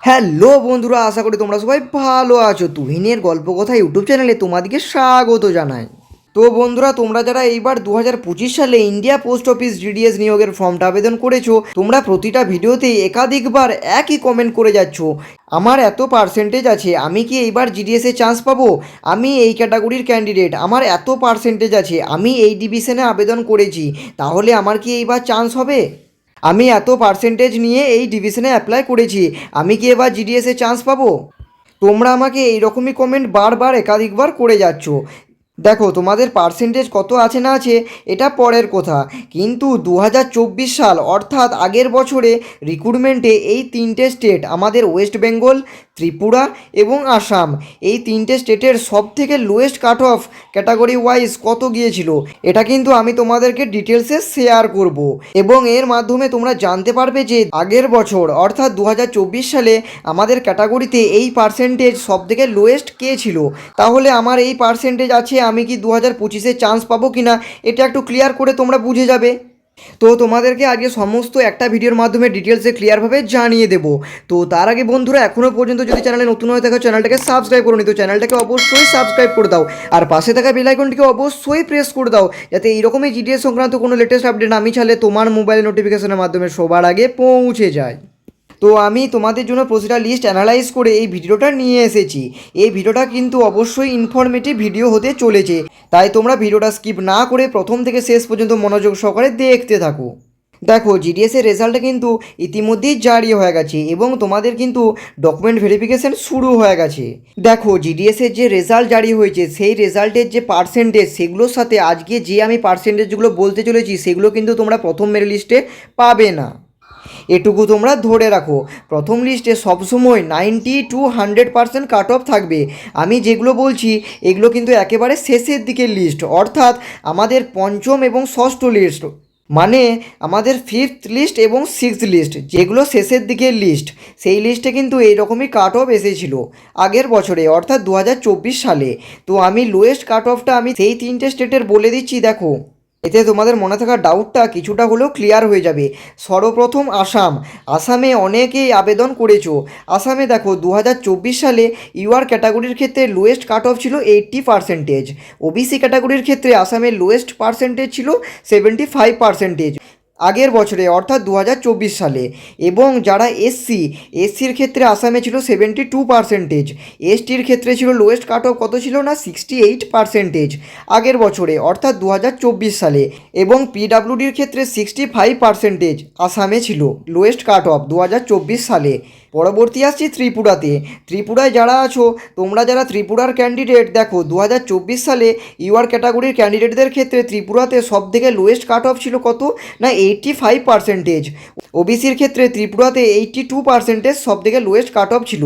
Hello বন্ধুরা, আশা করি তোমরা সবাই ভালো আছো। তুহিনের গল্প কথা ইউটিউব চ্যানেলে তোমাদেরকে স্বাগত জানাই। তো বন্ধুরা, তোমরা যারা এইবার 2025 সালে ইন্ডিয়া পোস্ট অফিস জিডিএস নিয়োগের ফর্মটা আবেদন করেছো, তোমরা প্রতিটা ভিডিওতেই একাধিকবার একই কমেন্ট করে যাচ্ছ, আমার এত পার্সেন্টেজ আছে, আমি কি এইবার জিডিএসে চান্স পাবো? আমি এই ক্যাটাগরির ক্যান্ডিডেট, আমার এত পার্সেন্টেজ আছে, আমি এই ডিভিশনে আবেদন করেছি, তাহলে আমার কি এইবার চান্স হবে? আমি এত পার্সেন্টেজ নিয়ে এই ডিভিশনে অ্যাপ্লাই করেছি, আমি কি এবার জিডিএসে চান্স পাবো? তোমরা আমাকে এই রকমই কমেন্ট বারবার একাধিকবার করে যাচ্ছ। দেখো, তোমাদের পার্সেন্টেজ কত আছে না আছে এটা পরের কথা, কিন্তু 2024 সাল অর্থাৎ আগের বছরে রিক্রুটমেন্টে এই তিনটে স্টেট, আমাদের ওয়েস্ট বেঙ্গল, ত্রিপুরা এবং আসাম, এই তিনটে স্টেটের সব থেকে lowest cut off category wise কত গিয়েছিল, এটা কিন্তু আমি তোমাদেরকে ডিটেলসে শেয়ার করব এবং এর মাধ্যমে তোমরা জানতে পারবে যে আগের বছর অর্থাৎ 2024 সালে আমাদের ক্যাটাগরিতে এই পার্সেন্টেজ সব থেকে লোয়েস্ট কে ছিল। তাহলে আমার এই পার্সেন্টেজ আছে, আমি কি 2025-এ চান্স পাবো কি না এটা একটু ক্লিয়ার করে তোমরা বুঝে যাবে। তো তোমাদেরকে আজকে সমস্ত একটা ভিডিওর মাধ্যমে ডিটেলসে ক্লিয়ারভাবে জানিয়ে দেবো। তো তার আগে বন্ধুরা, এখনও পর্যন্ত যদি চ্যানেলে নতুন হয়ে থাকো, চ্যানেলটাকে সাবস্ক্রাইব করো নি তো চ্যানেলটাকে অবশ্যই সাবস্ক্রাইব করে দাও, আর পাশে থাকা বেল আইকনটিকে অবশ্যই প্রেস করে দাও, যাতে এইরকমই জিডিএস সংক্রান্ত কোনো লেটেস্ট আপডেট আমি ছাড়লে তোমার মোবাইল নোটিফিকেশনের মাধ্যমে সবার আগে পৌঁছে যায়। তো আমি তোমাদের জন্য প্রতিটা লিস্ট অ্যানালাইজ করে এই ভিডিওটা নিয়ে এসেছি। এই ভিডিওটা কিন্তু অবশ্যই ইনফরমেটিভ ভিডিও হতে চলেছে, তাই তোমরা ভিডিওটা স্কিপ না করে প্রথম থেকে শেষ পর্যন্ত মনোযোগ সহকারে দেখতে থাকো। দেখো, জিডিএসের রেজাল্টটা কিন্তু ইতিমধ্যেই জারি হয়ে গেছে এবং তোমাদের কিন্তু ডকুমেন্ট ভেরিফিকেশন শুরু হয়ে গেছে। দেখো, জিডিএসের যে রেজাল্ট জারি হয়েছে সেই রেজাল্টের যে পার্সেন্টেজ, সেগুলোর সাথে আজকে যে আমি পার্সেন্টেজগুলো বলতে চলেছি সেগুলো কিন্তু তোমরা প্রথম মেরিট লিস্টে পাবে না, এটুকু তোমরা ধরে রাখো। প্রথম লিস্টে সবসময় 90 to 100% কাট অফ থাকবে। আমি যেগুলো বলছি এগুলো কিন্তু একেবারে শেষের দিকের লিস্ট, অর্থাৎ আমাদের পঞ্চম এবং ষষ্ঠ লিস্ট, মানে আমাদের ফিফথ লিস্ট এবং সিক্সথ লিস্ট, যেগুলো শেষের দিকের লিস্ট, সেই লিস্টে কিন্তু এইরকমই কাট অফ এসেছিলো আগের বছরে অর্থাৎ 2024 সালে। তো আমি লোয়েস্ট কাট অফটা আমি সেই তিনটে স্টেটের বলে দিচ্ছি, দেখো, এতে তোমাদের মনে থাকা ডাউটটা কিছুটা হলেও ক্লিয়ার হয়ে যাবে। সর্বপ্রথম আসাম। আসামে অনেকেই আবেদন করেছো। আসামে দেখো, 2024 সালে ইউআর ক্যাটাগরির ক্ষেত্রে লোয়েস্ট কাট অফ ছিল 80%। ওবিসি ক্যাটাগরির ক্ষেত্রে আসামের লোয়েস্ট পার্সেন্টেজ ছিল 75% আগের বছরে অর্থাৎ 2024 সালে। এবং যারা এসসির ক্ষেত্রে আসামে ছিল 72%, এসটির ক্ষেত্রে ছিল লোয়েস্ট কাট অফ কত ছিল না 68% আগের বছরে অর্থাৎ 2024 সালে। এবং পিডাব্লিউডির ক্ষেত্রে 65% আসামে ছিল লোয়েস্ট কাট অফ 2024 সালে। পরবর্তী আসছি ত্রিপুরাতে। ত্রিপুরায় যারা আছো, তোমরা যারা ত্রিপুরার ক্যান্ডিডেট, দেখো 2024 সালে ইউআর ক্যাটাগরির ক্যান্ডিডেটদের ক্ষেত্রে ত্রিপুরাতে সব থেকে লোয়েস্ট কাট অফ ছিল কত না 85%। ওবিসির ক্ষেত্রে ত্রিপুরাতে 82% সব থেকে লোয়েস্ট কাট অফ ছিল।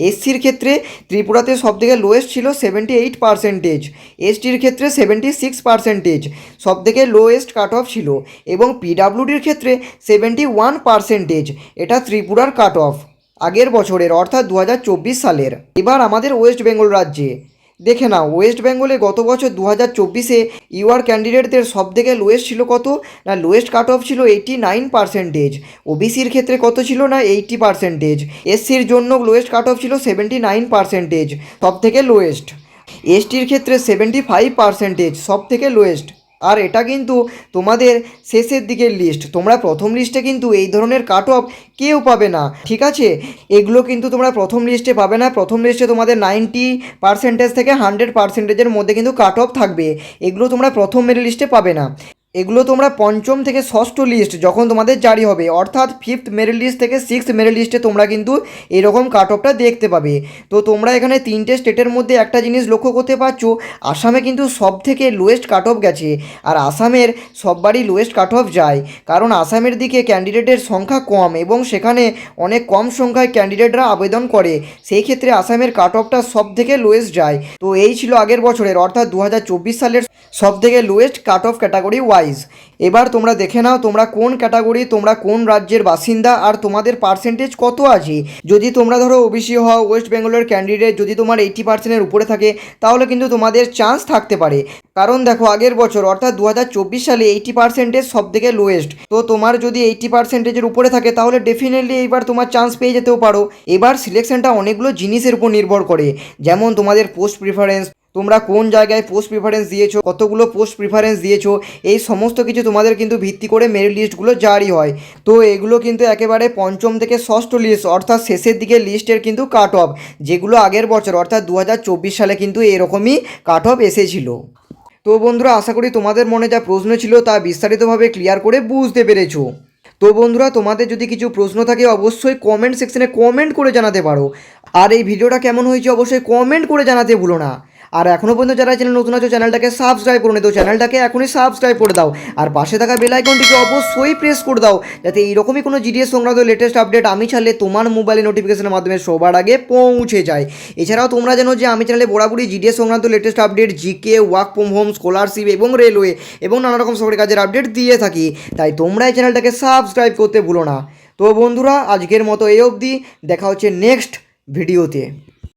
এসসির ক্ষেত্রে ত্রিপুরাতে সব থেকে লোয়েস্ট ছিল 78%, এসটির ক্ষেত্রে 76% সব থেকে লোয়েস্ট কাট অফ ছিল। এবং পিডাব্লিউডির ক্ষেত্রে 71%, এটা ত্রিপুরার কাট অফ আগের বছরের অর্থাৎ 2024 সালের। এবার আমাদের ওয়েস্ট বেঙ্গল রাজ্যে দেখে নাও, ওয়েস্ট বেঙ্গলে গত বছর 2024-এ ইউআর ক্যান্ডিডেটদের সব থেকে লোয়েস্ট ছিল কত না লোয়েস্ট কাট অফ ছিল 89%। ওবিসির ক্ষেত্রে কত ছিল না 80%। এসসির জন্য লোয়েস্ট কাট অফ ছিল 79%, সব থেকে লোয়েস্ট। এসটির ক্ষেত্রে 75% সব থেকে লোয়েস্ট। আর এটা কিন্তু তোমাদের শেষের দিকের লিস্ট, তোমরা প্রথম লিস্টে কিন্তু এই ধরনের কাট অফ কেউ পাবে না, ঠিক আছে? এগুলো কিন্তু তোমরা প্রথম লিস্টে পাবে না। প্রথম লিস্টে তোমাদের 90% থেকে 100%-এর মধ্যে কিন্তু কাট অফ থাকবে, এগুলো তোমরা প্রথম মেরিট লিস্টে পাবে না। এগুলো তোমরা পঞ্চম থেকে ষষ্ঠ লিস্ট যখন তোমাদের জারি হবে অর্থাৎ ফিফথ মেরিট লিস্ট থেকে সিক্সথ মেরিট লিস্টে তোমরা কিন্তু এরকম কাট অফটা দেখতে পাবে। তো তোমরা এখানে তিনটে স্টেটের মধ্যে একটা জিনিস লক্ষ্য করতে পারছো, আসামে কিন্তু সব থেকে লোয়েস্ট কাট অফ গেছে। আর আসামের সববারই লোয়েস্ট কাট অফ যায়, কারণ আসামের দিকে ক্যান্ডিডেটের সংখ্যা কম এবং সেখানে অনেক কম সংখ্যায় ক্যান্ডিডেটরা আবেদন করে, সেই ক্ষেত্রে আসামের কাট অফটা সব থেকে লোয়েস্ট যায়। তো এই ছিল আগের বছরের অর্থাৎ 2024 সালের সব থেকে lowest cut off category wise. Wise. এবার তোমরা দেখে নাও তোমরা কোন ক্যাটাগরি, তোমরা কোন রাজ্যের বাসিন্দা আর তোমাদের পার্সেন্টেজ কত আছে। যদি তোমরা ধরো ওবিসি হও, ওয়েস্ট বেঙ্গলের ক্যান্ডিডেট, যদি তোমার 80%-এর উপরে থাকে তাহলে কিন্তু তোমাদের চান্স থাকতে পারে। কারণ দেখো আগের বছর অর্থাৎ 2024 সালে 80% সব থেকে লোয়েস্ট। তো তোমার যদি 80%-এর উপরে থাকে তাহলে ডেফিনেটলি এইবার তোমার চান্স পেয়ে যেতেও পারো। এবার সিলেকশনটা অনেকগুলো জিনিসের উপর নির্ভর করে, যেমন তোমাদের পোস্ট প্রিফারেন্স, তোমরা কোন জায়গায় পোস্ট প্রিফারেন্স দিয়েছো, কতগুলো পোস্ট প্রিফারেন্স দিয়েছো, এই সমস্ত কিছু তোমাদের কিন্তু ভিত্তি করে মেরিট লিস্টগুলো জারি হয়। তো এগুলো কিন্তু একেবারে পঞ্চম থেকে ষষ্ঠ লিস্ট অর্থাৎ শেষের দিকে লিস্টের কিন্তু কাট অফ, যেগুলো আগের বছর অর্থাৎ 2024 সালে কিন্তু এরকমই কাট অফ এসেছিল। তো বন্ধুরা আশা করি তোমাদের মনে যা প্রশ্ন ছিল তা বিস্তারিতভাবে ক্লিয়ার করে বুঝতে পেরেছো। তো বন্ধুরা তোমাদের যদি কিছু প্রশ্ন থাকে অবশ্যই কমেন্ট সেকশনে কমেন্ট করে জানাতে পারো। আর এই ভিডিওটা কেমন হয়েছে অবশ্যই কমেন্ট করে জানাতে ভুলো না। আর এখনও পর্যন্ত যারা চ্যানেল নতুন আছো চ্যানেলটাকে সাবস্ক্রাইব করে নিও, তো চ্যানেলটাকে এখনই সাবস্ক্রাইব করে দাও। আর পাশে থাকা বেল আইকনটিকে অবশ্যই প্রেস করে দাও, যাতে এইরকমই কোনো জিডিএস সংক্রান্ত লেটেস্ট আপডেট আমি ছাড়লে তোমার মোবাইলে নোটিফিকেশনের মাধ্যমে সবার আগে পৌঁছে যায়। এছাড়াও তোমরা জানো যে আমি চ্যানেলে বরাবরই জিডিএস সংক্রান্ত latest update, GK, work from home, scholarship এবং রেলওয়ে এবং নানা রকম সরকারি কাজের আপডেট দিয়ে থাকি। তাই তোমরা এই চ্যানেলটাকে সাবস্ক্রাইব করতে ভুলো না। তো বন্ধুরা আজকের মতো এই অবধি, দেখা হচ্ছে নেক্সট ভিডিওতে।